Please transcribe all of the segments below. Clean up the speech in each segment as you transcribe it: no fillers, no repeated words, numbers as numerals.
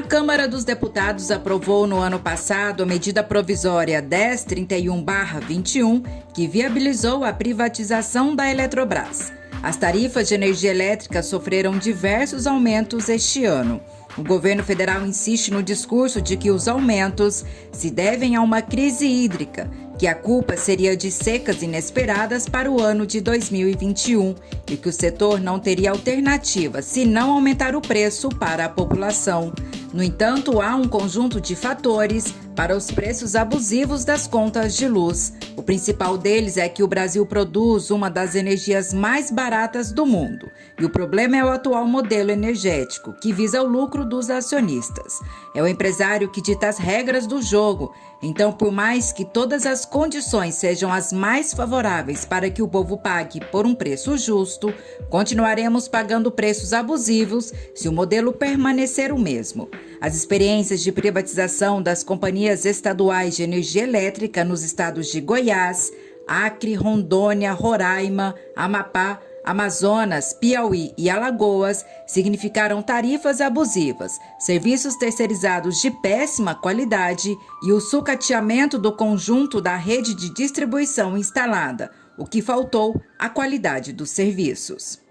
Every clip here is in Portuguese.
Câmara dos Deputados aprovou no ano passado a medida provisória 1031/21, que viabilizou a privatização da Eletrobras. As tarifas de energia elétrica sofreram diversos aumentos este ano. O governo federal insiste no discurso de que os aumentos se devem a uma crise hídrica, que a culpa seria de secas inesperadas para o ano de 2021 e que o setor não teria alternativa se não aumentar o preço para a população. No entanto, há um conjunto de fatores para os preços abusivos das contas de luz. O principal deles é que o Brasil produz uma das energias mais baratas do mundo. E o problema é o atual modelo energético, que visa o lucro dos acionistas. É o empresário que dita as regras do jogo. Então, por mais que todas as condições sejam as mais favoráveis para que o povo pague por um preço justo, continuaremos pagando preços abusivos se o modelo permanecer o mesmo. As experiências de privatização das companhias estaduais de energia elétrica nos estados de Goiás, Acre, Rondônia, Roraima, Amapá, Amazonas, Piauí e Alagoas significaram tarifas abusivas, serviços terceirizados de péssima qualidade e o sucateamento do conjunto da rede de distribuição instalada, o que faltou à qualidade dos serviços.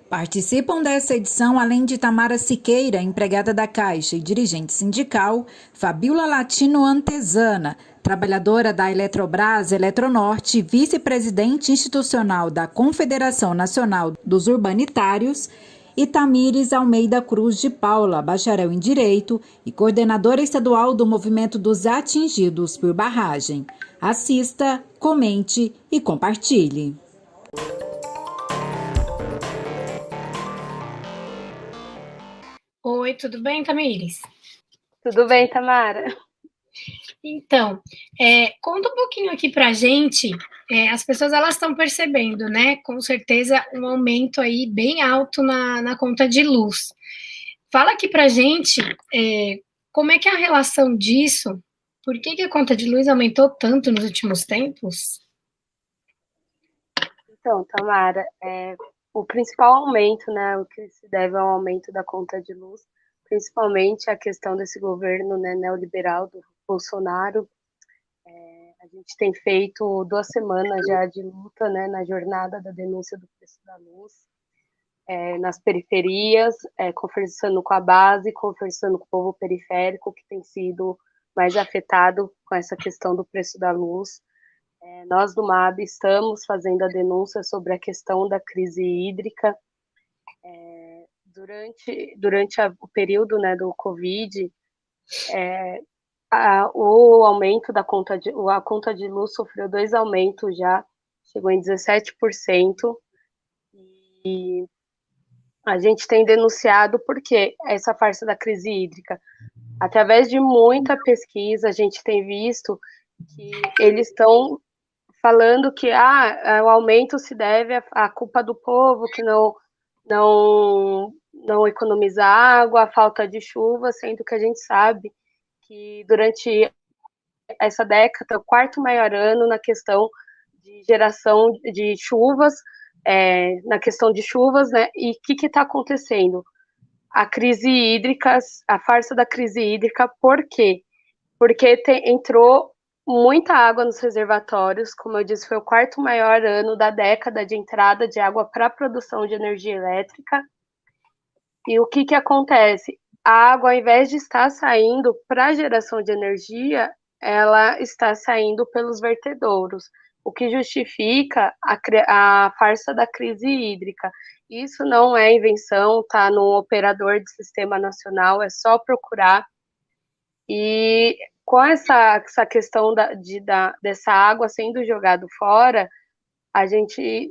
Participam dessa edição, além de Tamara Siqueira, empregada da Caixa e dirigente sindical, Fabiola Latino Antezana, trabalhadora da Eletrobras Eletronorte, vice-presidente institucional da Confederação Nacional dos Urbanitários, e Tamires Almeida Cruz de Paula, bacharel em Direito e coordenadora estadual do Movimento dos Atingidos por Barragem. Assista, comente e compartilhe. Oi, tudo bem, Tamires? Tudo bem, Tamara? Então, conta um pouquinho aqui pra gente, as pessoas elas estão percebendo, né, com certeza um aumento aí bem alto na conta de luz. Fala aqui pra gente, como é que é a relação disso, por que a conta de luz aumentou tanto nos últimos tempos? Então, Tamara, o principal aumento, né, o que se deve ao aumento da conta de luz, principalmente a questão desse governo, né, neoliberal do Bolsonaro. A gente tem feito 2 semanas já de luta, né, na jornada da denúncia do preço da luz, nas periferias, conversando com a base, conversando com o povo periférico, que tem sido mais afetado com essa questão do preço da luz. Nós do MAB estamos fazendo a denúncia sobre a questão da crise hídrica. Durante o período, né, do Covid, o aumento da conta de luz sofreu 2 aumentos já, chegou em 17%, e a gente tem denunciado porque essa farsa da crise hídrica. Através de muita pesquisa, a gente tem visto que eles estão falando que o aumento se deve à culpa do povo, que não economiza água, a falta de chuva, sendo que a gente sabe que durante essa década, o 4º maior ano na questão de geração de chuvas, na questão de chuvas, né? E o que está acontecendo? A crise hídrica, a farsa da crise hídrica, por quê? Porque entrou muita água nos reservatórios, como eu disse, foi o 4º maior ano da década de entrada de água para a produção de energia elétrica. E o que acontece? A água, ao invés de estar saindo para a geração de energia, ela está saindo pelos vertedouros, o que justifica a farsa da crise hídrica. Isso não é invenção, está no operador de sistema nacional, é só procurar. E com essa questão dessa água sendo jogada fora, a gente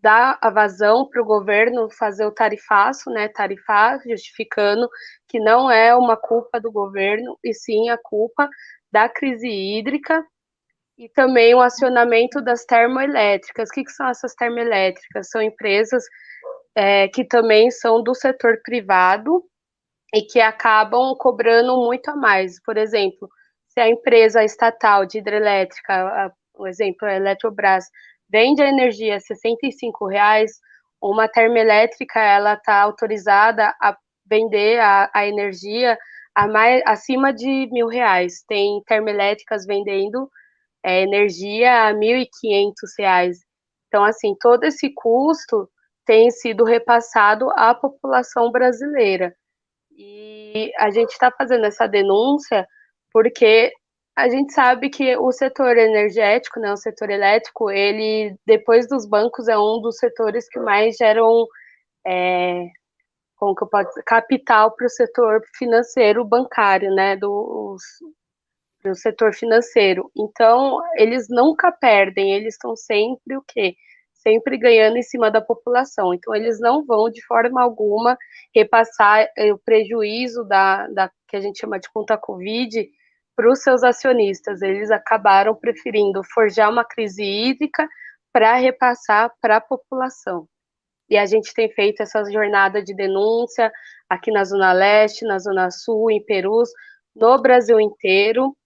dá a vazão para o governo fazer o tarifaço, né, tarifar, justificando que não é uma culpa do governo, e sim a culpa da crise hídrica, e também o acionamento das termoelétricas. O que são essas termoelétricas? São empresas que também são do setor privado, e que acabam cobrando muito a mais. Por exemplo, se a empresa estatal de hidrelétrica, por exemplo, a Eletrobras, vende a energia a R$65, uma termoelétrica ela está autorizada a vender a energia acima de R$ 1.000. Tem termoelétricas vendendo energia a R$ 1.500. Então, assim, todo esse custo tem sido repassado à população brasileira. E a gente está fazendo essa denúncia porque a gente sabe que o setor energético, né, o setor elétrico, ele, depois dos bancos, é um dos setores que mais geram, como que eu posso dizer, capital para o setor financeiro bancário, né, do setor financeiro. Então, eles nunca perdem, eles estão sempre o quê? Sempre ganhando em cima da população. Então, eles não vão, de forma alguma, repassar o prejuízo da que a gente chama de conta Covid para os seus acionistas. Eles acabaram preferindo forjar uma crise hídrica para repassar para a população. E a gente tem feito essa jornada de denúncia aqui na Zona Leste, na Zona Sul, em Perus, no Brasil inteiro,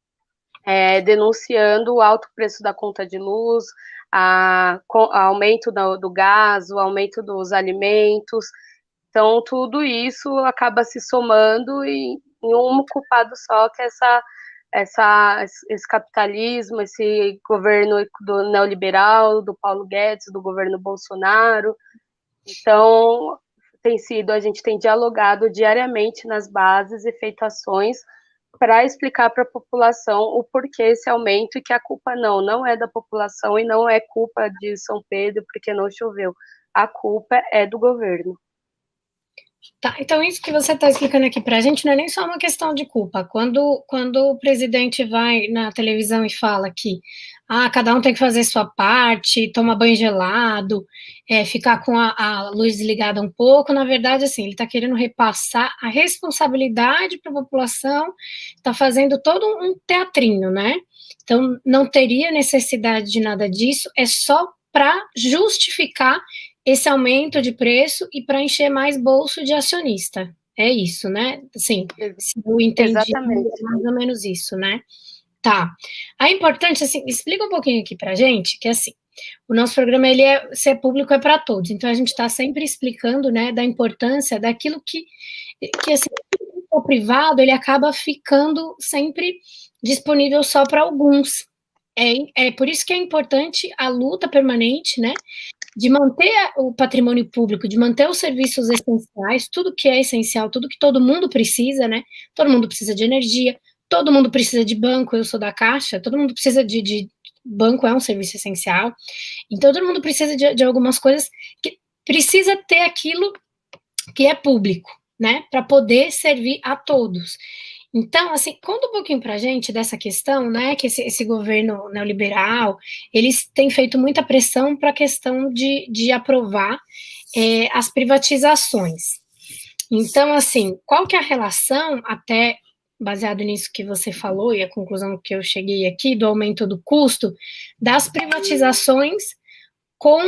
denunciando o alto preço da conta de luz, aumento do gás, o aumento dos alimentos. Então, tudo isso acaba se somando em um culpado só, que é esse capitalismo, esse governo do neoliberal, do Paulo Guedes, do governo Bolsonaro. Então, a gente tem dialogado diariamente nas bases e feito ações para explicar para a população o porquê esse aumento e que a culpa não é da população e não é culpa de São Pedro porque não choveu. A culpa é do governo. Tá, então isso que você está explicando aqui para a gente não é nem só uma questão de culpa. Quando o presidente vai na televisão e fala que cada um tem que fazer sua parte, tomar banho gelado, ficar com a luz desligada um pouco, na verdade, assim, ele está querendo repassar a responsabilidade para a população, está fazendo todo um teatrinho, né? Então, não teria necessidade de nada disso, é só para justificar esse aumento de preço e para encher mais bolso de acionista. É isso, né? Assim, se eu entendi, exatamente, é mais ou menos isso, né? Tá. A importante, assim, explica um pouquinho aqui pra gente, que assim, o nosso programa, ele ser público é para todos, então a gente está sempre explicando, né, da importância daquilo que assim, o privado, ele acaba ficando sempre disponível só para alguns. É por isso que é importante a luta permanente, né, de manter o patrimônio público, de manter os serviços essenciais, tudo que é essencial, tudo que todo mundo precisa, né? Todo mundo precisa de energia, todo mundo precisa de banco, eu sou da Caixa, todo mundo precisa de banco, é um serviço essencial. Então, todo mundo precisa de algumas coisas que precisa ter aquilo que é público, né? Para poder servir a todos. Então, assim, conta um pouquinho para a gente dessa questão, né, que esse governo neoliberal, eles têm feito muita pressão para a questão de aprovar as privatizações. Então, assim, qual que é a relação, até baseado nisso que você falou e a conclusão que eu cheguei aqui, do aumento do custo, das privatizações com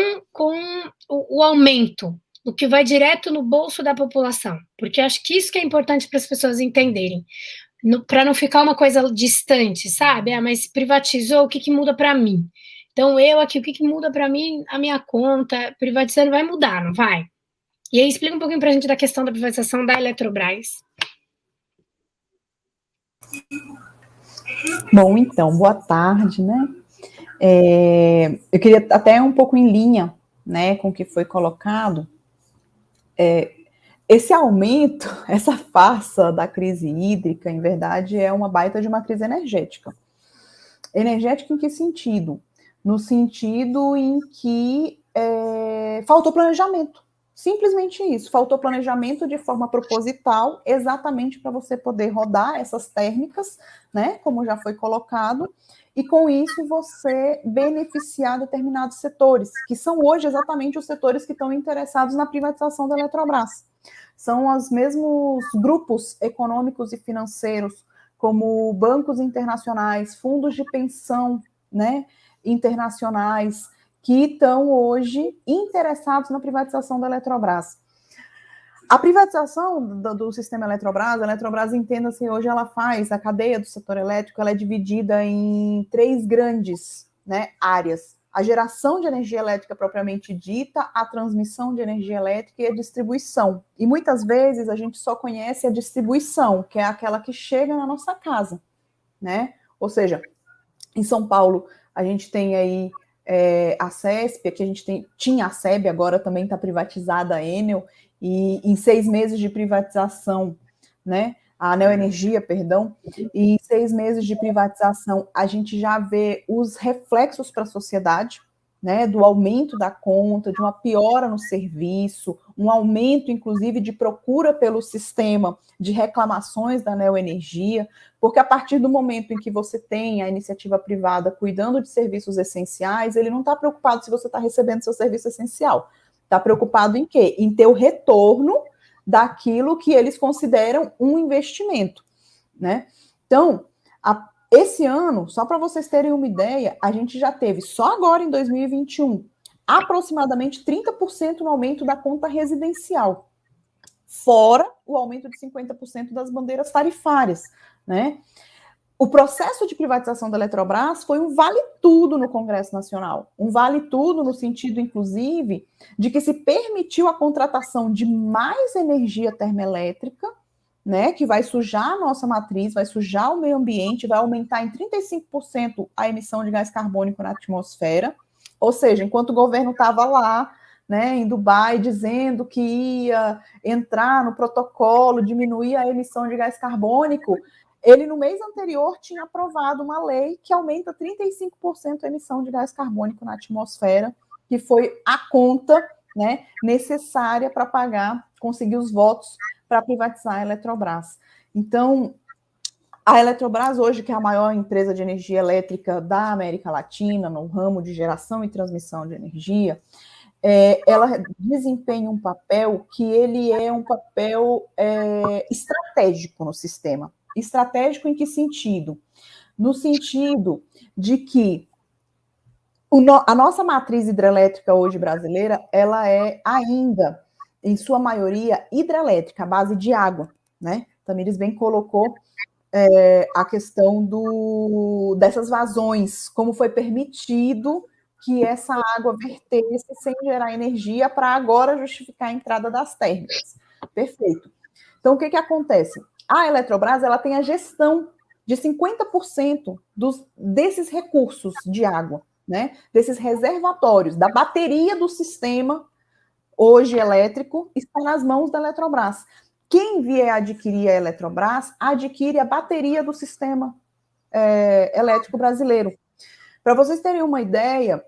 o aumento, o que vai direto no bolso da população, porque acho que isso que é importante para as pessoas entenderem, para não ficar uma coisa distante, sabe? Mas privatizou, o que muda para mim? Então, eu aqui, o que muda para mim? A minha conta, privatizando vai mudar, não vai? E aí, explica um pouquinho para a gente da questão da privatização da Eletrobras. Bom, então, boa tarde, né? Eu queria até um pouco em linha, né, com o que foi colocado, esse aumento, essa farsa da crise hídrica, em verdade, é uma baita de uma crise energética. Energética em que sentido? No sentido em que faltou planejamento. Simplesmente isso, faltou planejamento de forma proposital, exatamente para você poder rodar essas térmicas, né, como já foi colocado, e com isso você beneficiar determinados setores, que são hoje exatamente os setores que estão interessados na privatização da Eletrobras. São os mesmos grupos econômicos e financeiros, como bancos internacionais, fundos de pensão, né, internacionais, que estão hoje interessados na privatização da Eletrobras. A privatização do sistema Eletrobras, a Eletrobras, entenda-se, hoje ela faz, a cadeia do setor elétrico, ela é dividida em 3 grandes, né, áreas. a geração de energia elétrica propriamente dita, a transmissão de energia elétrica e a distribuição. E muitas vezes a gente só conhece a distribuição, que é aquela que chega na nossa casa, né? Ou seja, em São Paulo, a gente tem aí a CESP, aqui a gente tinha a SEB, agora também está privatizada a Enel, e em 6 meses de privatização, né? A Neoenergia, perdão, e em 6 meses de privatização, a gente já vê os reflexos para a sociedade, né, do aumento da conta, de uma piora no serviço, um aumento, inclusive, de procura pelo sistema de reclamações da Neoenergia, porque a partir do momento em que você tem a iniciativa privada cuidando de serviços essenciais, ele não está preocupado se você está recebendo seu serviço essencial, está preocupado em quê? Em ter o retorno daquilo que eles consideram um investimento, né? Então, esse ano, só para vocês terem uma ideia, a gente já teve, só agora em 2021, aproximadamente 30% no aumento da conta residencial, fora o aumento de 50% das bandeiras tarifárias, né? O processo de privatização da Eletrobras foi um vale-tudo no Congresso Nacional. Um vale-tudo no sentido, inclusive, de que se permitiu a contratação de mais energia termoelétrica, né, que vai sujar a nossa matriz, vai sujar o meio ambiente, vai aumentar em 35% a emissão de gás carbônico na atmosfera. Ou seja, enquanto o governo estava lá, né, em Dubai, dizendo que ia entrar no protocolo, diminuir a emissão de gás carbônico, ele, no mês anterior, tinha aprovado uma lei que aumenta 35% a emissão de gás carbônico na atmosfera, que foi a conta, né, necessária para conseguir os votos para privatizar a Eletrobras. Então, a Eletrobras hoje, que é a maior empresa de energia elétrica da América Latina, no ramo de geração e transmissão de energia, ela desempenha um papel que ele é um papel estratégico no sistema. Estratégico em que sentido? No sentido de que a nossa matriz hidrelétrica hoje brasileira, ela é ainda, em sua maioria, hidrelétrica, à base de água, né? Tamires bem colocou a questão dessas vazões, como foi permitido que essa água vertesse sem gerar energia para agora justificar a entrada das térmicas. Perfeito. Então, o que acontece? A Eletrobras, ela tem a gestão de 50% desses recursos de água, né? Desses reservatórios, da bateria do sistema hoje elétrico, está nas mãos da Eletrobras. Quem vier adquirir a Eletrobras, adquire a bateria do sistema elétrico brasileiro. Para vocês terem uma ideia,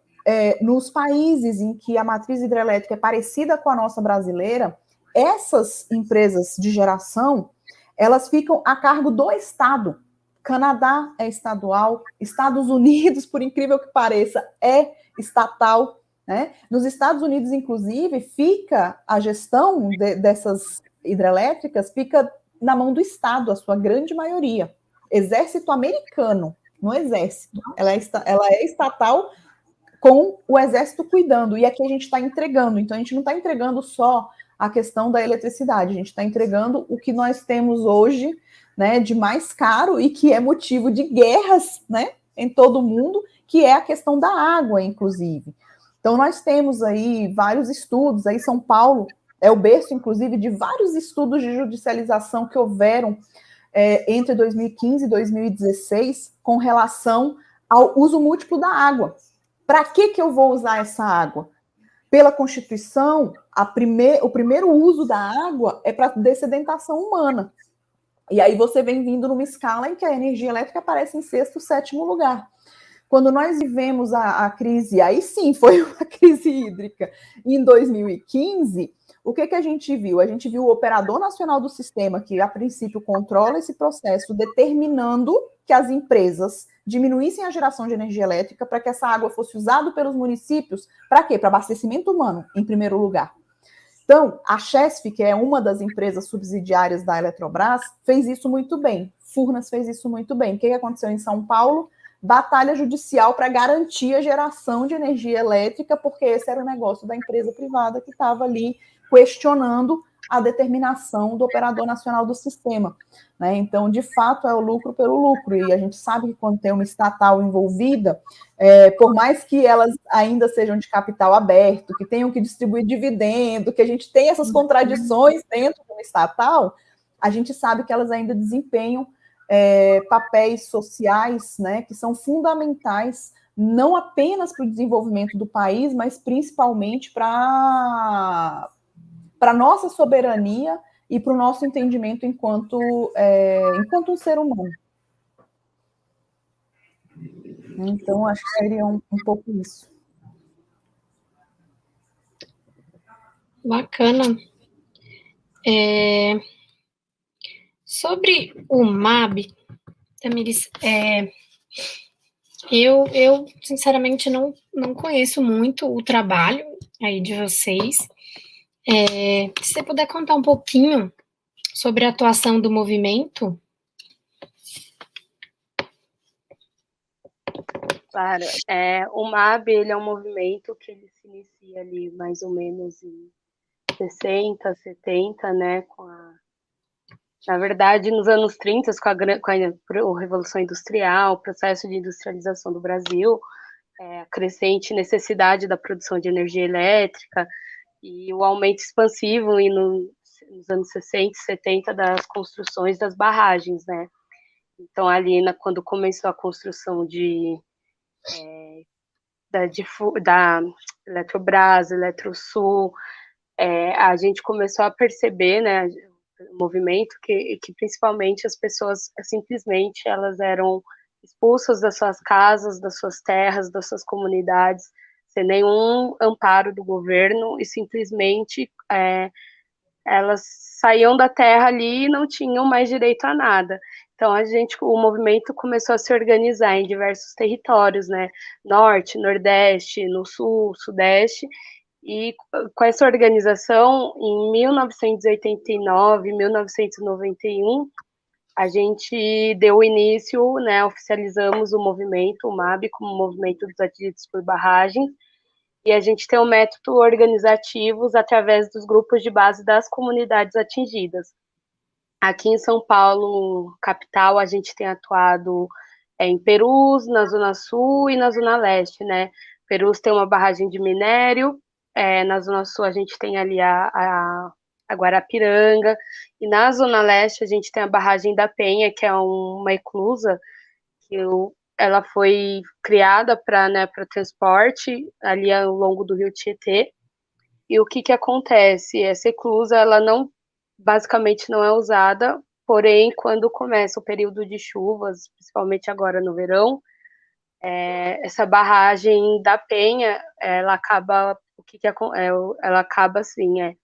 nos países em que a matriz hidrelétrica é parecida com a nossa brasileira, essas empresas de geração, elas ficam a cargo do Estado. Canadá é estadual, Estados Unidos, por incrível que pareça, é estatal, né? Nos Estados Unidos, inclusive, fica a gestão dessas hidrelétricas, fica na mão do Estado, a sua grande maioria. Exército americano, no exército. Ela é estatal com o exército cuidando, e aqui a gente está entregando. Então, a gente não está entregando só a questão da eletricidade, a gente está entregando o que nós temos hoje, né, de mais caro e que é motivo de guerras, né, em todo o mundo, que é a questão da água, inclusive. Então, nós temos aí vários estudos, aí São Paulo é o berço, inclusive, de vários estudos de judicialização que houveram entre 2015 e 2016 com relação ao uso múltiplo da água. Para que eu vou usar essa água? Pela Constituição, o primeiro uso da água é para dessedentação humana. E aí você vem vindo numa escala em que a energia elétrica aparece em 6º, 7º lugar. Quando nós vivemos a crise, aí sim foi uma crise hídrica, em 2015, o que a gente viu? A gente viu o Operador Nacional do Sistema, que a princípio controla esse processo, determinando que as empresas diminuíssem a geração de energia elétrica para que essa água fosse usada pelos municípios, para quê? Para abastecimento humano, em primeiro lugar. Então, a Chesf, que é uma das empresas subsidiárias da Eletrobras, fez isso muito bem. Furnas fez isso muito bem. O que aconteceu em São Paulo? Batalha judicial para garantir a geração de energia elétrica, porque esse era o negócio da empresa privada que estava ali questionando a determinação do operador nacional do sistema, né? Então, de fato, é o lucro pelo lucro, e a gente sabe que quando tem uma estatal envolvida, por mais que elas ainda sejam de capital aberto, que tenham que distribuir dividendo, que a gente tem essas contradições dentro de uma estatal, a gente sabe que elas ainda desempenham papéis sociais, né, que são fundamentais não apenas para o desenvolvimento do país, mas principalmente para a nossa soberania e para o nosso entendimento enquanto um ser humano. Então, acho que seria um pouco isso. Bacana. Sobre o MAB, Tamiris, eu sinceramente não conheço muito o trabalho aí de vocês. Se você puder contar um pouquinho sobre a atuação do movimento. Claro, o MAB ele é um movimento que ele se inicia ali mais ou menos em 60, 70, né, na verdade, nos anos 30, com a Revolução Industrial, o processo de industrialização do Brasil, a crescente necessidade da produção de energia elétrica e o aumento expansivo nos anos 60 e 70 das construções das barragens, né? Então, ali, quando começou a construção da Eletrobras, Eletrosul, a gente começou a perceber, né, o movimento que principalmente as pessoas simplesmente elas eram expulsas das suas casas, das suas terras, das suas comunidades, sem nenhum amparo do governo e simplesmente elas saíam da terra ali e não tinham mais direito a nada. Então o movimento começou a se organizar em diversos territórios, né? Norte, Nordeste, no Sul, Sudeste. E com essa organização, em 1989, 1991, a gente deu início, né? Oficializamos o movimento, o MAB, como Movimento dos Atingidos por Barragens. E a gente tem um método organizativo através dos grupos de base das comunidades atingidas. Aqui em São Paulo, capital, a gente tem atuado em Perus, na Zona Sul e na Zona Leste, né? Perus tem uma barragem de minério, na Zona Sul a gente tem ali a Guarapiranga, e na Zona Leste a gente tem a barragem da Penha, que é uma eclusa, ela foi criada para, né, transporte ali ao longo do Rio Tietê. E o que acontece? Essa eclusa, ela basicamente não é usada, porém, quando começa o período de chuvas, principalmente agora no verão, essa barragem da Penha, ela acaba, ela acaba assim,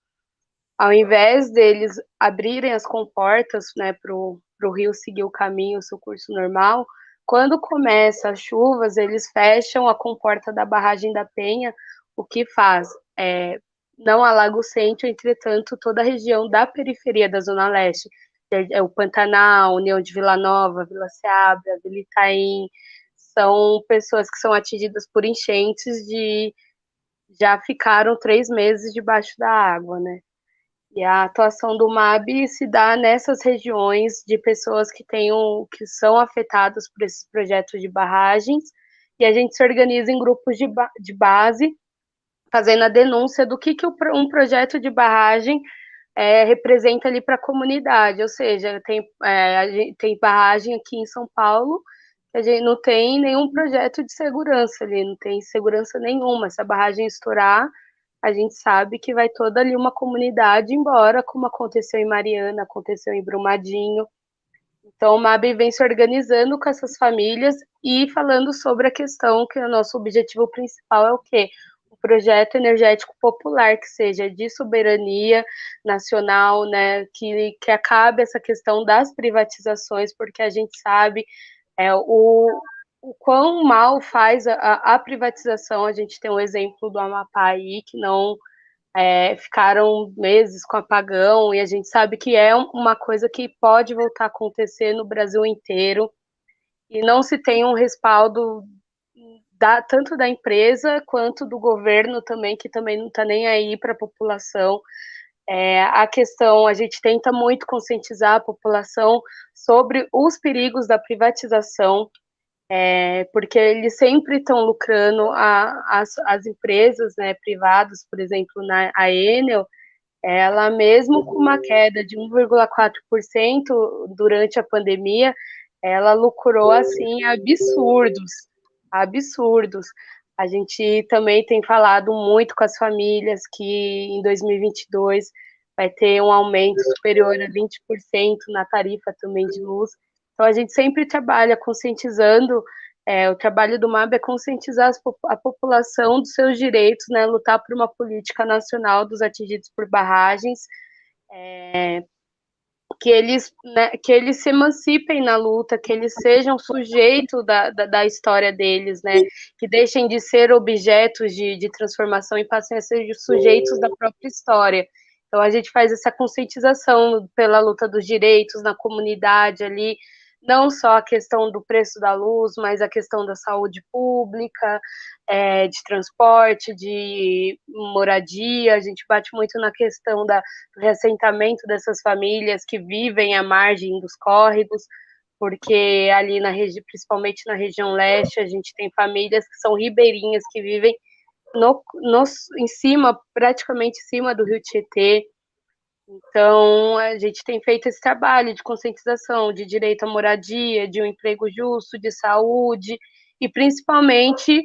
ao invés deles abrirem as comportas, né, para o rio seguir o caminho, o seu curso normal, quando começa as chuvas, eles fecham a comporta da barragem da Penha, o que faz? Não alaga o centro, entretanto, toda a região da periferia da Zona Leste, o Pantanal, União de Vila Nova, Vila Seabra, Vila Itaim, são pessoas que são atingidas por enchentes já ficaram 3 meses debaixo da água, né? E a atuação do MAB se dá nessas regiões de pessoas que são afetadas por esses projetos de barragens, e a gente se organiza em grupos de base, fazendo a denúncia do que um projeto de barragem representa ali para a comunidade, ou seja, a gente tem barragem aqui em São Paulo, a gente não tem nenhum projeto de segurança ali, não tem segurança nenhuma. Se a barragem estourar, a gente sabe que vai toda ali uma comunidade embora, como aconteceu em Mariana, aconteceu em Brumadinho. Então, o MAB vem se organizando com essas famílias e falando sobre a questão que o nosso objetivo principal é o quê? Um projeto energético popular, que seja de soberania nacional, né, que acabe essa questão das privatizações, porque a gente sabe o quão mal faz a privatização. A gente tem um exemplo do Amapá aí, que não ficaram meses com apagão, e a gente sabe que é uma coisa que pode voltar a acontecer no Brasil inteiro, e não se tem um respaldo tanto da empresa quanto do governo também, que também não está nem aí para a população. A questão, a gente tenta muito conscientizar a população sobre os perigos da privatização, porque eles sempre estão lucrando, as empresas, né, privadas, por exemplo, a Enel, ela mesmo com uma queda de 1,4% durante a pandemia, ela lucrou, assim, absurdos. A gente também tem falado muito com as famílias que em 2022 vai ter um aumento superior a 20% na tarifa também de luz. Então, a gente sempre trabalha conscientizando, o trabalho do MAB é conscientizar a população dos seus direitos, né, lutar por uma política nacional dos atingidos por barragens, que eles se emancipem na luta, que eles sejam sujeitos da história deles, né, que deixem de ser objetos de transformação e passem a ser sujeitos da própria história. Então, a gente faz essa conscientização pela luta dos direitos na comunidade ali, não só a questão do preço da luz, mas a questão da saúde pública, de transporte, de moradia. A gente bate muito na questão do reassentamento dessas famílias que vivem à margem dos córregos, porque ali principalmente na região leste, a gente tem famílias que são ribeirinhas, que vivem em cima, praticamente em cima do Rio Tietê. Então, a gente tem feito esse trabalho de conscientização, de direito à moradia, de um emprego justo, de saúde, e principalmente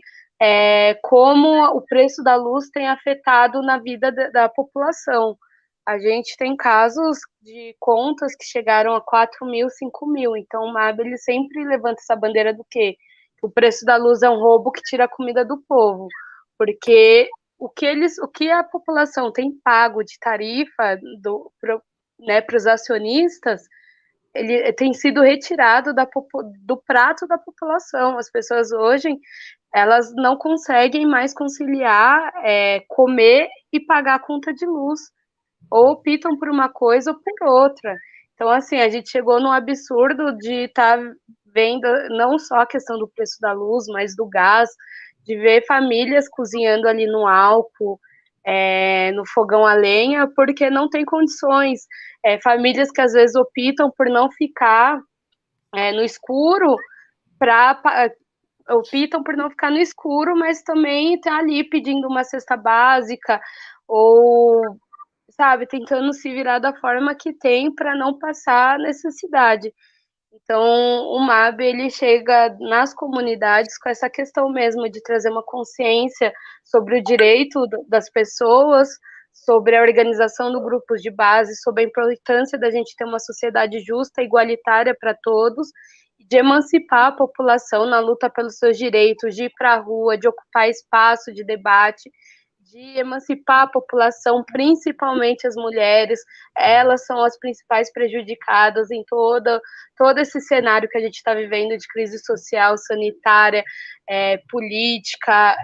como o preço da luz tem afetado na vida da população. A gente tem casos de contas que chegaram a 4 mil, 5 mil, então o MAB ele sempre levanta essa bandeira do quê? O preço da luz é um roubo que tira a comida do povo, porque o que a população tem pago de tarifa para os acionistas, ele tem sido retirado do prato da população. As pessoas hoje, elas não conseguem mais conciliar comer e pagar a conta de luz, ou optam por uma coisa ou por outra. Então, assim, a gente chegou num absurdo de estar vendo não só a questão do preço da luz, mas do gás, de ver famílias cozinhando ali no álcool, no fogão a lenha, porque não tem condições. Famílias que às vezes optam por não ficar no escuro, optam por não ficar no escuro, mas também tá ali pedindo uma cesta básica, ou, sabe, tentando se virar da forma que tem para não passar necessidade. Então, o MAB, ele chega nas comunidades com essa questão mesmo de trazer uma consciência sobre o direito das pessoas, sobre a organização de grupos de base, sobre a importância da gente ter uma sociedade justa, igualitária para todos, de emancipar a população na luta pelos seus direitos, de ir para a rua, de ocupar espaço de debate, de emancipar a população, principalmente as mulheres. Elas são as principais prejudicadas em todo esse cenário que a gente está vivendo de crise social, sanitária, política.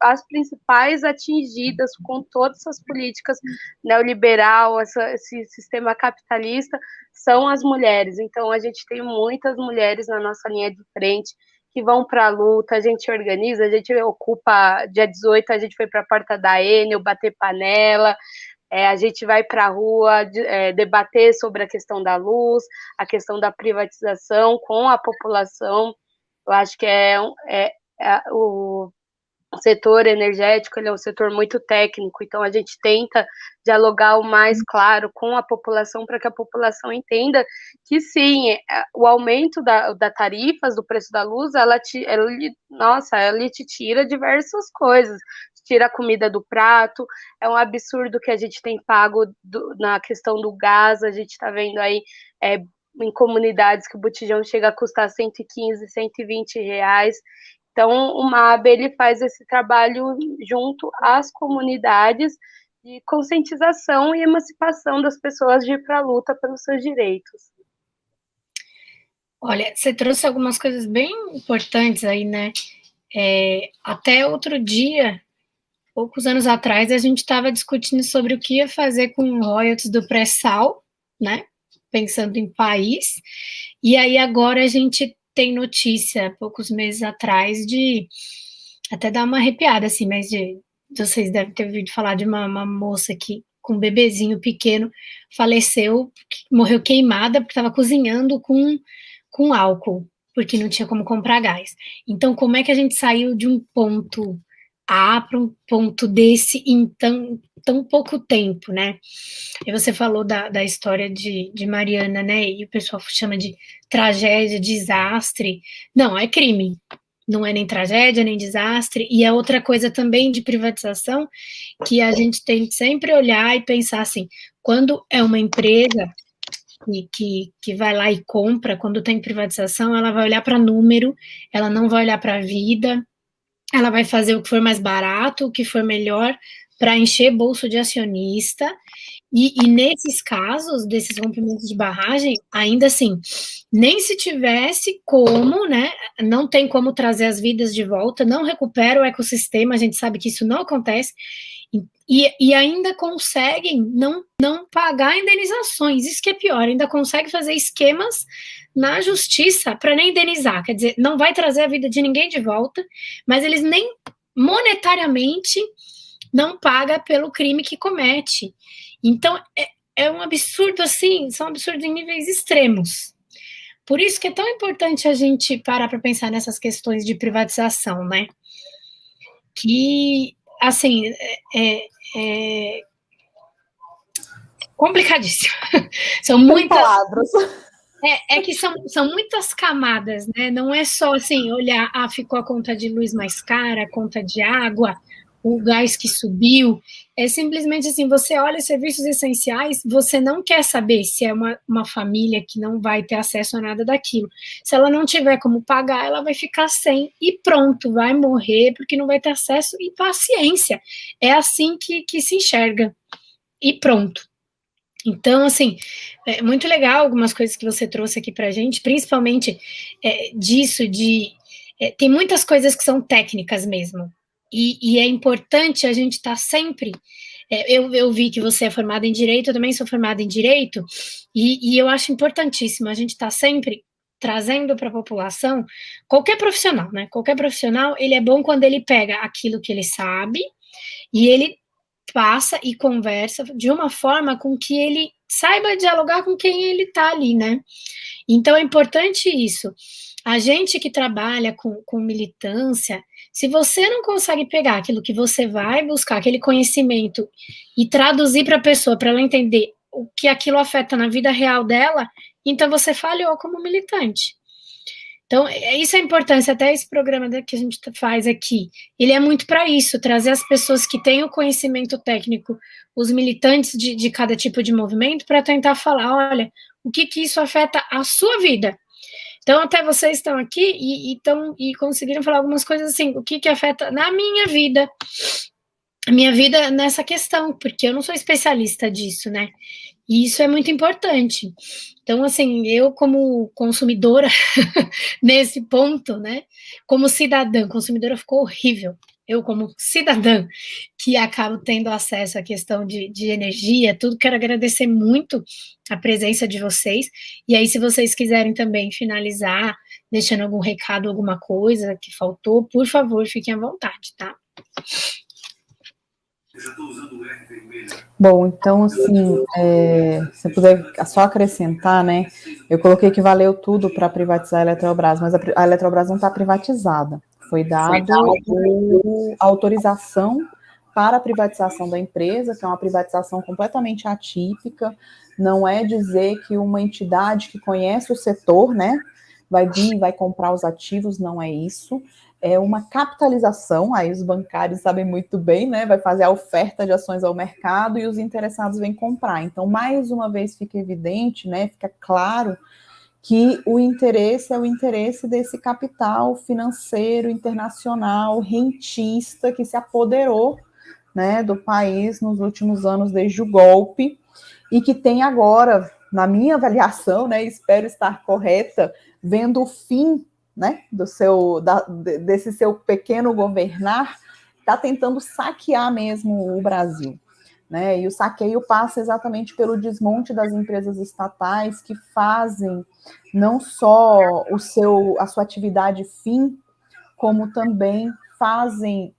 As principais atingidas com todas essas políticas neoliberal, esse sistema capitalista, são as mulheres. Então, a gente tem muitas mulheres na nossa linha de frente que vão para a luta, a gente organiza, a gente ocupa, dia 18 a gente foi para a porta da Enel, bater panela, a gente vai para a rua debater sobre a questão da luz, a questão da privatização com a população. Eu acho que o setor energético, ele é um setor muito técnico, então a gente tenta dialogar o mais claro com a população para que a população entenda que sim, o aumento da tarifas, do preço da luz, ela te tira diversas coisas, tira a comida do prato, é um absurdo que a gente tem pago na questão do gás, a gente está vendo aí em comunidades que o botijão chega a custar 115, 120 reais. Então, o MAB, ele faz esse trabalho junto às comunidades de conscientização e emancipação das pessoas de ir para a luta pelos seus direitos. Olha, você trouxe algumas coisas bem importantes aí, né? Até outro dia, poucos anos atrás, a gente estava discutindo sobre o que ia fazer com royalties do pré-sal, né? Pensando em país. E aí agora a gente tem notícia, poucos meses atrás, de até dar uma arrepiada, assim, mas vocês devem ter ouvido falar de uma moça que com um bebezinho pequeno, faleceu, morreu queimada porque estava cozinhando com álcool, porque não tinha como comprar gás. Então, como é que a gente saiu de um ponto A para um ponto desse em tão pouco tempo, né? E você falou da história de Mariana, né? E o pessoal chama de tragédia, desastre. Não, é crime. Não é nem tragédia, nem desastre. E é outra coisa também de privatização que a gente tem que sempre olhar e pensar assim, quando é uma empresa que vai lá e compra, quando tem privatização, ela vai olhar para número, ela não vai olhar para a vida, ela vai fazer o que for mais barato, o que for melhor para encher bolso de acionista. E nesses casos, desses rompimentos de barragem, ainda assim, nem se tivesse como, né? Não tem como trazer as vidas de volta, não recupera o ecossistema, a gente sabe que isso não acontece, e ainda conseguem não pagar indenizações, isso que é pior, ainda consegue fazer esquemas na justiça para nem indenizar, quer dizer, não vai trazer a vida de ninguém de volta, mas eles nem monetariamente não paga pelo crime que comete. Então, é um absurdo assim, são absurdos em níveis extremos. Por isso que é tão importante a gente parar para pensar nessas questões de privatização, né? Que, assim, é complicadíssimo. São muitas palavras. que são muitas camadas, né? Não é só assim, olhar, ficou a conta de luz mais cara, a conta de água, o gás que subiu. É simplesmente assim, você olha serviços essenciais, você não quer saber se é uma família que não vai ter acesso a nada daquilo. Se ela não tiver como pagar, ela vai ficar sem e pronto, vai morrer porque não vai ter acesso e paciência. É assim que se enxerga. E pronto. Então, assim, é muito legal algumas coisas que você trouxe aqui para a gente, principalmente disso tem muitas coisas que são técnicas mesmo, e é importante a gente estar sempre... eu vi que você é formada em Direito, eu também sou formada em Direito, e eu acho importantíssimo a gente estar sempre trazendo para a população, qualquer profissional, né? Qualquer profissional, ele é bom quando ele pega aquilo que ele sabe, e ele passa e conversa de uma forma com que ele saiba dialogar com quem ele está ali, né? Então é importante isso. A gente que trabalha com militância, se você não consegue pegar aquilo que você vai buscar, aquele conhecimento, e traduzir para a pessoa, para ela entender o que aquilo afeta na vida real dela, então você falhou como militante. Então, isso é a importância, até esse programa que a gente faz aqui, ele é muito para isso, trazer as pessoas que têm o conhecimento técnico, os militantes de cada tipo de movimento, para tentar falar, olha, o que isso afeta a sua vida. Então, até vocês estão aqui e conseguiram falar algumas coisas assim, o que afeta na minha vida, a minha vida nessa questão, porque eu não sou especialista disso, né? E isso é muito importante. Então, assim, eu como consumidora, nesse ponto, né, como cidadã, consumidora ficou horrível, eu como cidadã, que acabo tendo acesso à questão de energia, tudo, quero agradecer muito a presença de vocês, e aí se vocês quiserem também finalizar, deixando algum recado, alguma coisa que faltou, por favor, fiquem à vontade, tá? Bom, então, assim, se puder só acrescentar, né, eu coloquei que valeu tudo para privatizar a Eletrobras, mas a Eletrobras não está privatizada. Foi dado a autorização para a privatização da empresa, que é uma privatização completamente atípica, não é dizer que uma entidade que conhece o setor, né, vai vir e vai comprar os ativos, não é isso. É uma capitalização, aí os bancários sabem muito bem, né? Vai fazer a oferta de ações ao mercado e os interessados vêm comprar. Então, mais uma vez fica evidente, né? Fica claro que o interesse é o interesse desse capital financeiro internacional, rentista, que se apoderou, né, do país nos últimos anos desde o golpe e que tem agora, na minha avaliação, né, espero estar correta, vendo o fim, né, desse seu pequeno governar, está tentando saquear mesmo o Brasil, né, e o saqueio passa exatamente pelo desmonte das empresas estatais que fazem não só a sua atividade fim, como também fazem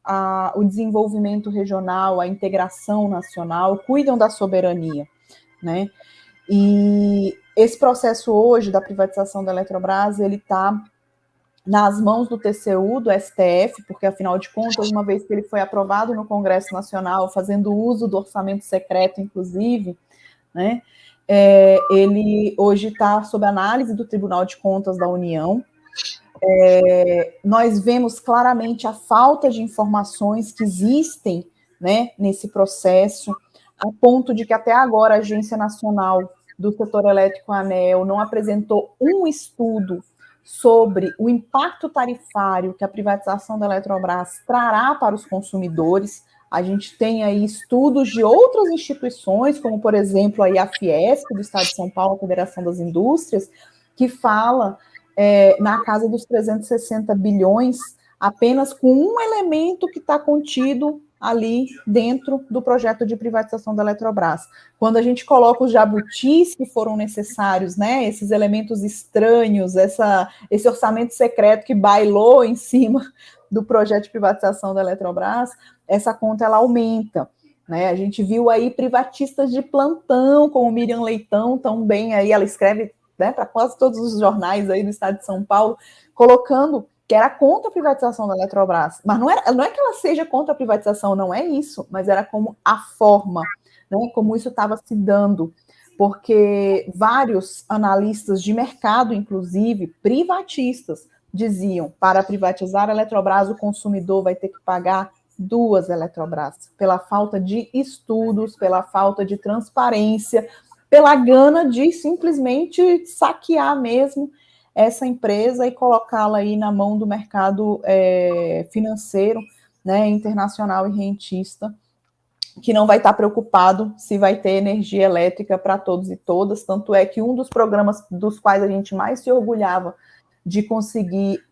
o desenvolvimento regional, a integração nacional, cuidam da soberania, né? E esse processo hoje da privatização da Eletrobras, ele está nas mãos do TCU, do STF, porque, afinal de contas, uma vez que ele foi aprovado no Congresso Nacional, fazendo uso do orçamento secreto, inclusive, né, ele hoje está sob análise do Tribunal de Contas da União. Nós vemos claramente a falta de informações que existem, né, nesse processo, a ponto de que até agora a Agência Nacional do Setor Elétrico, ANEEL, não apresentou um estudo sobre o impacto tarifário que a privatização da Eletrobras trará para os consumidores. A gente tem aí estudos de outras instituições, como, por exemplo, aí a Fiesp, do Estado de São Paulo, a Federação das Indústrias, que fala na casa dos 360 bilhões, apenas com um elemento que está contido ali dentro do projeto de privatização da Eletrobras. Quando a gente coloca os jabutis que foram necessários, né, esses elementos estranhos, esse orçamento secreto que bailou em cima do projeto de privatização da Eletrobras, essa conta ela aumenta, né? A gente viu aí privatistas de plantão, como Miriam Leitão, também aí ela escreve, né, para quase todos os jornais aí do estado de São Paulo, colocando que era contra a privatização da Eletrobras. Mas não é que ela seja contra a privatização, não é isso, mas era como a forma, né, como isso estava se dando, porque vários analistas de mercado, inclusive privatistas, diziam, para privatizar a Eletrobras, o consumidor vai ter que pagar 2 Eletrobras, pela falta de estudos, pela falta de transparência, pela gana de simplesmente saquear mesmo essa empresa e colocá-la aí na mão do mercado financeiro, né, internacional e rentista, que não vai estar preocupado se vai ter energia elétrica para todos e todas, tanto é que um dos programas dos quais a gente mais se orgulhava de conseguir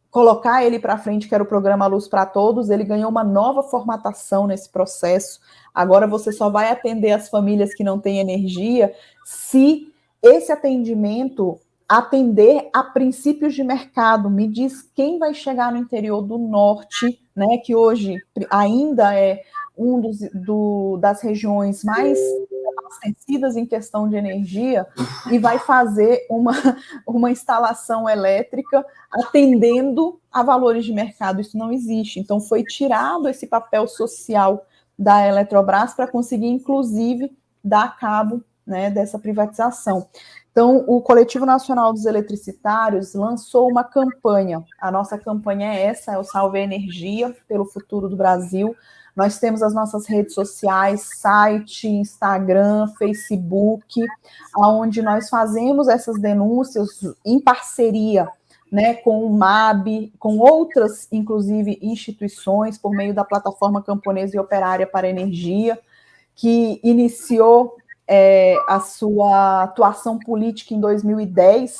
colocar ele para frente, que era o programa Luz para Todos, ele ganhou uma nova formatação nesse processo. Agora você só vai atender as famílias que não têm energia se esse atendimento atender a princípios de mercado. Me diz quem vai chegar no interior do norte, né, que hoje ainda é das regiões mais abastecidas em questão de energia, e vai fazer uma instalação elétrica atendendo a valores de mercado. Isso não existe. Então, foi tirado esse papel social da Eletrobras para conseguir, inclusive, dar cabo, né, dessa privatização. Então, o Coletivo Nacional dos Eletricitários lançou uma campanha. A nossa campanha é essa, é o Salve a Energia pelo Futuro do Brasil. Nós temos as nossas redes sociais, site, Instagram, Facebook, onde nós fazemos essas denúncias em parceria, né, com o MAB, com outras, inclusive, instituições, por meio da Plataforma Camponesa e Operária para a Energia, que iniciou a sua atuação política em 2010,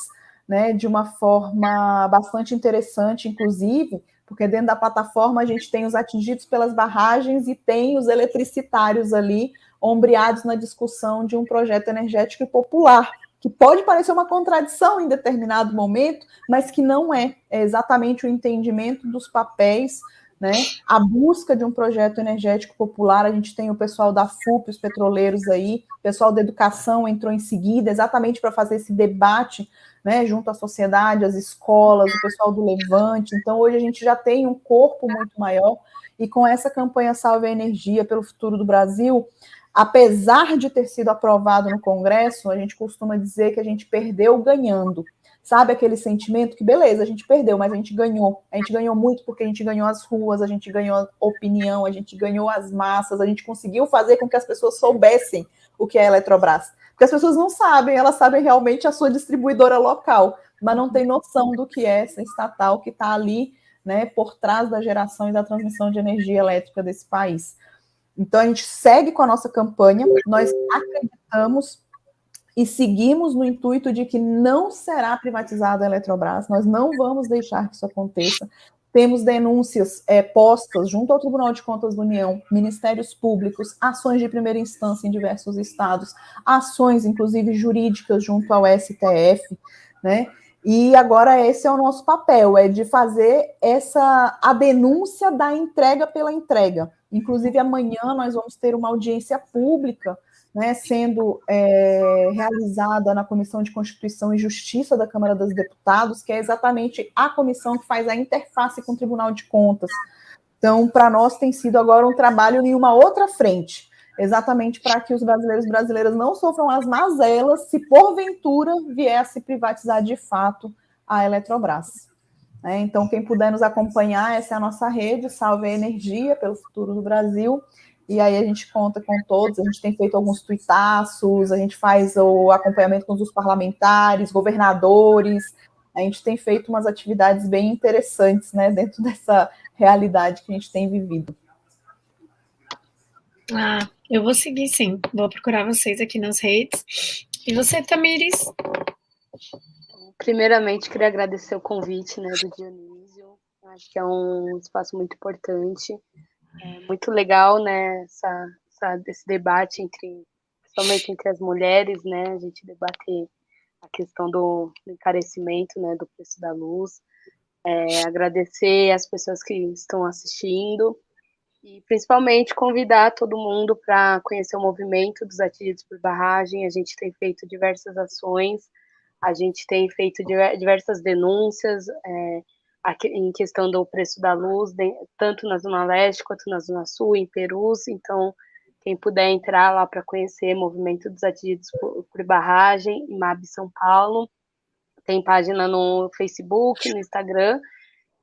né, de uma forma bastante interessante, inclusive, porque dentro da plataforma a gente tem os atingidos pelas barragens e tem os eletricitários ali, ombreados na discussão de um projeto energético popular, que pode parecer uma contradição em determinado momento, mas que não é. É exatamente o entendimento dos papéis, né? A busca de um projeto energético popular. A gente tem o pessoal da FUP, os petroleiros aí, o pessoal da educação entrou em seguida, exatamente para fazer esse debate, né, junto à sociedade, às escolas, o pessoal do Levante. Então, hoje a gente já tem um corpo muito maior, e com essa campanha Salve a Energia pelo Futuro do Brasil, apesar de ter sido aprovado no Congresso, a gente costuma dizer que a gente perdeu ganhando. Sabe aquele sentimento que, beleza, a gente perdeu, mas a gente ganhou. A gente ganhou muito porque a gente ganhou as ruas, a gente ganhou a opinião, a gente ganhou as massas, a gente conseguiu fazer com que as pessoas soubessem o que é a Eletrobras. Porque as pessoas não sabem, elas sabem realmente a sua distribuidora local, mas não tem noção do que é essa estatal que está ali, né, por trás da geração e da transmissão de energia elétrica desse país. Então, a gente segue com a nossa campanha, nós acreditamos e seguimos no intuito de que não será privatizada a Eletrobras, nós não vamos deixar que isso aconteça. Temos denúncias postas junto ao Tribunal de Contas da União, ministérios públicos, ações de primeira instância em diversos estados, ações, inclusive, jurídicas junto ao STF, né? E agora esse é o nosso papel, é de fazer a denúncia da entrega pela entrega. Inclusive, amanhã nós vamos ter uma audiência pública, né, sendo realizada na Comissão de Constituição e Justiça da Câmara dos Deputados, que é exatamente a comissão que faz a interface com o Tribunal de Contas. Então, para nós tem sido agora um trabalho em uma outra frente, exatamente para que os brasileiros e brasileiras não sofram as mazelas se porventura vier a se privatizar de fato a Eletrobras. Então, quem puder nos acompanhar, essa é a nossa rede, Salve a Energia pelo Futuro do Brasil, e aí a gente conta com todos, a gente tem feito alguns tuitaços, a gente faz o acompanhamento com os parlamentares, governadores, a gente tem feito umas atividades bem interessantes, né, dentro dessa realidade que a gente tem vivido. Eu vou seguir, sim. Vou procurar vocês aqui nas redes. E você, Tamires? Primeiramente, queria agradecer o convite, né, do Dionísio. Acho que é um espaço muito importante. É muito legal, né, esse debate principalmente entre as mulheres, né, a gente debater a questão do encarecimento, né, do preço da luz. Agradecer as pessoas que estão assistindo e principalmente convidar todo mundo para conhecer o movimento dos atingidos por barragem. A gente tem feito diversas ações, a gente tem feito diversas denúncias em questão do preço da luz, tanto na Zona Leste quanto na Zona Sul, em Perus. Então, quem puder entrar lá para conhecer o movimento dos atingidos por barragem, IMAB São Paulo, tem página no Facebook, no Instagram.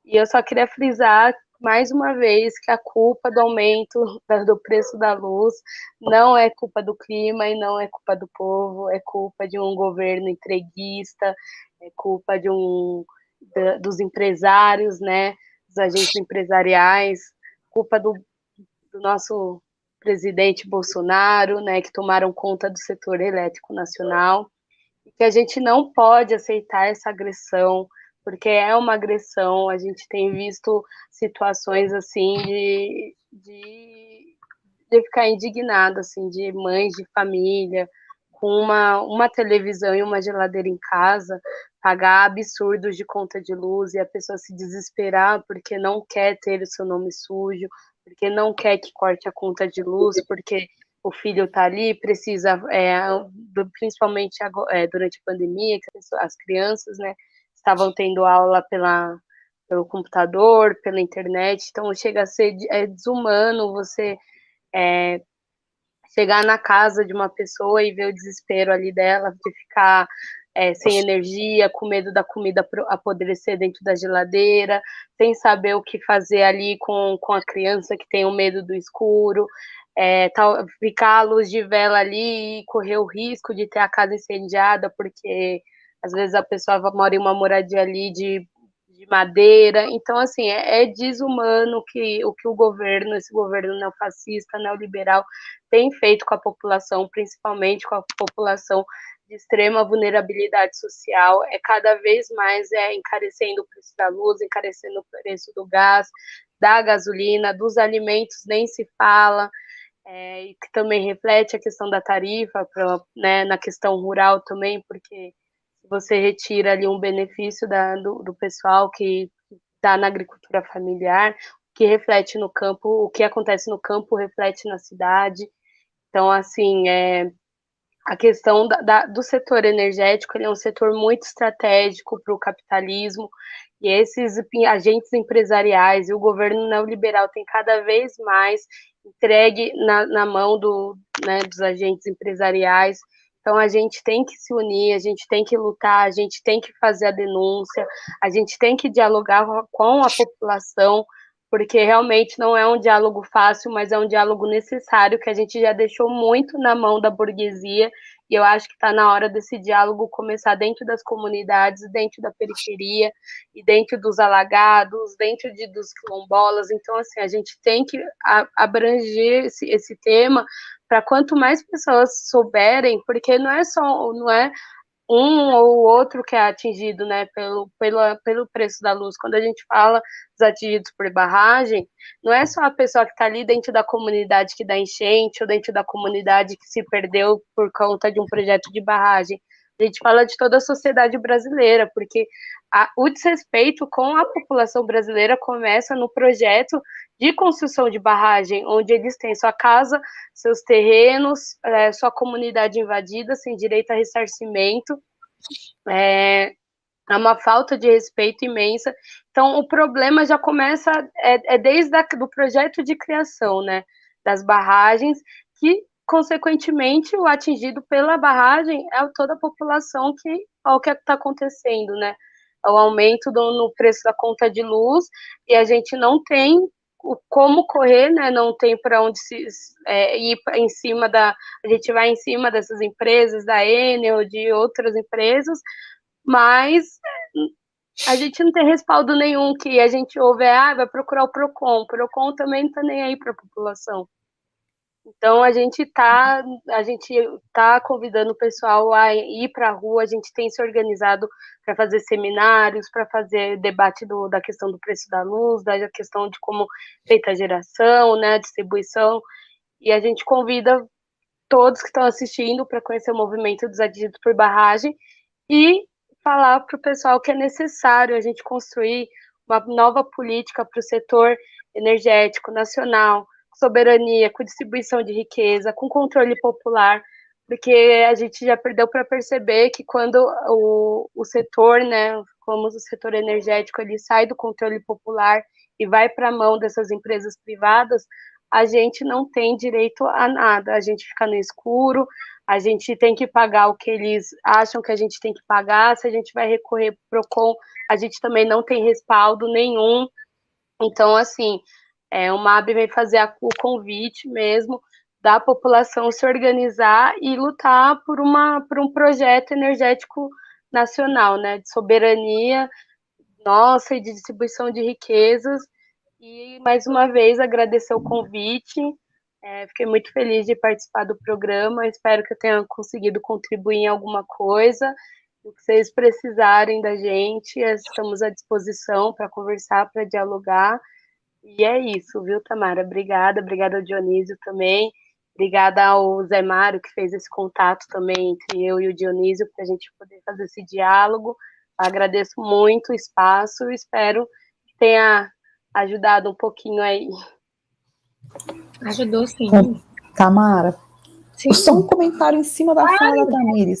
E eu só queria frisar mais uma vez que a culpa do aumento do preço da luz não é culpa do clima e não é culpa do povo, é culpa de um governo entreguista, é culpa dos empresários, né, dos agentes empresariais, culpa do nosso presidente Bolsonaro, né, que tomaram conta do setor elétrico nacional, e que a gente não pode aceitar essa agressão, porque é uma agressão. A gente tem visto situações assim de ficar indignado, assim, de mães de família com uma televisão e uma geladeira em casa, pagar absurdos de conta de luz e a pessoa se desesperar porque não quer ter o seu nome sujo, porque não quer que corte a conta de luz, porque o filho está ali, precisa, principalmente durante a pandemia, que as crianças, né, estavam tendo aula pelo computador, pela internet, então chega a ser desumano você chegar na casa de uma pessoa e ver o desespero ali dela, de ficar sem energia, com medo da comida apodrecer dentro da geladeira, sem saber o que fazer ali com a criança que tem o medo do escuro, ficar à luz de vela ali e correr o risco de ter a casa incendiada, porque às vezes a pessoa mora em uma moradia ali de madeira. Então, assim, é desumano o que esse governo neofascista, neoliberal, tem feito com a população, principalmente com a população de extrema vulnerabilidade social. Cada vez mais encarecendo o preço da luz, encarecendo o preço do gás, da gasolina, dos alimentos nem se fala, e que também reflete a questão da tarifa, né, na questão rural também, porque você retira ali um benefício do pessoal que está na agricultura familiar, que reflete no campo, o que acontece no campo reflete na cidade. Então, assim, a questão do setor energético, ele é um setor muito estratégico para o capitalismo, e esses agentes empresariais e o governo neoliberal tem cada vez mais entregue na mão dos agentes empresariais. Então, a gente tem que se unir, a gente tem que lutar, a gente tem que fazer a denúncia, a gente tem que dialogar com a população, porque realmente não é um diálogo fácil, mas é um diálogo necessário, que a gente já deixou muito na mão da burguesia, e eu acho que está na hora desse diálogo começar dentro das comunidades, dentro da periferia, e dentro dos alagados, dentro dos quilombolas. Então, assim, a gente tem que abranger esse tema, para quanto mais pessoas souberem, porque não é um ou outro que é atingido, né, pelo preço da luz. Quando a gente fala dos atingidos por barragem, não é só a pessoa que está ali dentro da comunidade que dá enchente, ou dentro da comunidade que se perdeu por conta de um projeto de barragem, a gente fala de toda a sociedade brasileira, porque o desrespeito com a população brasileira começa no projeto de construção de barragem, onde eles têm sua casa, seus terrenos, sua comunidade invadida, sem direito a ressarcimento, é uma falta de respeito imensa. Então, o problema já começa desde do projeto de criação, né, das barragens, que, consequentemente, o atingido pela barragem é toda a população que é o que está acontecendo, né? O aumento no preço da conta de luz, e a gente não tem como correr, né? Não tem para onde ir em cima a gente vai em cima dessas empresas, da Enel, de outras empresas, mas a gente não tem respaldo nenhum, que a gente ouve, vai procurar o Procon também não está nem aí para a população. Então, a gente tá convidando o pessoal a ir para a rua, a gente tem se organizado para fazer seminários, para fazer debate da questão do preço da luz, da questão de como feita a geração, né, a distribuição, e a gente convida todos que estão assistindo para conhecer o movimento dos atingidos por barragem e falar para o pessoal que é necessário a gente construir uma nova política para o setor energético nacional, soberania, com distribuição de riqueza, com controle popular, porque a gente já perdeu para perceber que quando o setor, né, como o setor energético, ele sai do controle popular e vai para a mão dessas empresas privadas, a gente não tem direito a nada, a gente fica no escuro, a gente tem que pagar o que eles acham que a gente tem que pagar, se a gente vai recorrer para o Procon, a gente também não tem respaldo nenhum. Então, assim, o MAB vem fazer o convite mesmo da população se organizar e lutar por um projeto energético nacional, né, de soberania nossa e de distribuição de riquezas. E, mais uma vez, agradecer o convite. Fiquei muito feliz de participar do programa. Espero que eu tenha conseguido contribuir em alguma coisa. O que vocês precisarem da gente, estamos à disposição para conversar, para dialogar. E é isso, viu, Tamara? Obrigada ao Dionísio também. Obrigada ao Zé Mário, que fez esse contato também entre eu e o Dionísio, para a gente poder fazer esse diálogo. Agradeço muito o espaço e espero que tenha ajudado um pouquinho aí. Ajudou, sim. Tamara, sim. Só um comentário em cima da fala da Tamires.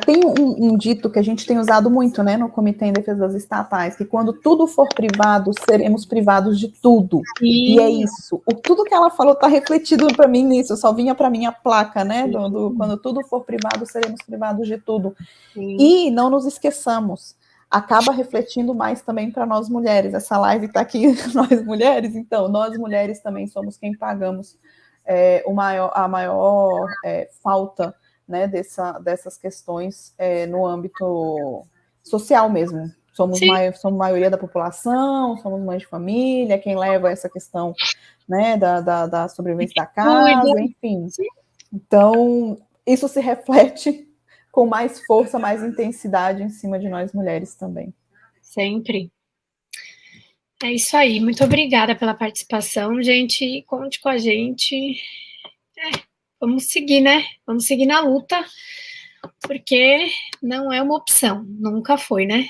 Tem um dito que a gente tem usado muito, né, no Comitê em Defesa das Estatais, que quando tudo for privado, seremos privados de tudo. Sim. E é isso. Tudo que ela falou está refletido para mim nisso. Só vinha para mim a placa, né, quando tudo for privado, seremos privados de tudo. Sim. E não nos esqueçamos, acaba refletindo mais também para nós mulheres. Essa live está aqui, nós mulheres, então, nós mulheres também somos quem pagamos a maior falta, né, dessas questões no âmbito social mesmo. Somos maioria da população, somos mães de família, quem leva essa questão, né, da sobrevivência da casa, enfim. Sim. Então, isso se reflete com mais força, mais intensidade em cima de nós mulheres também. Sempre. É isso aí, muito obrigada pela participação, gente, conte com a gente, vamos seguir, né, vamos seguir na luta, porque não é uma opção, nunca foi, né?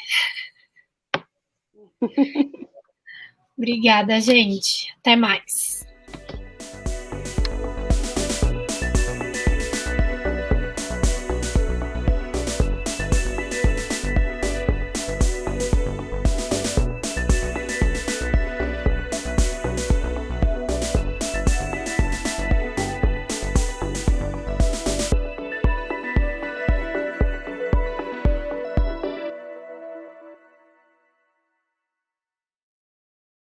Obrigada, gente, até mais.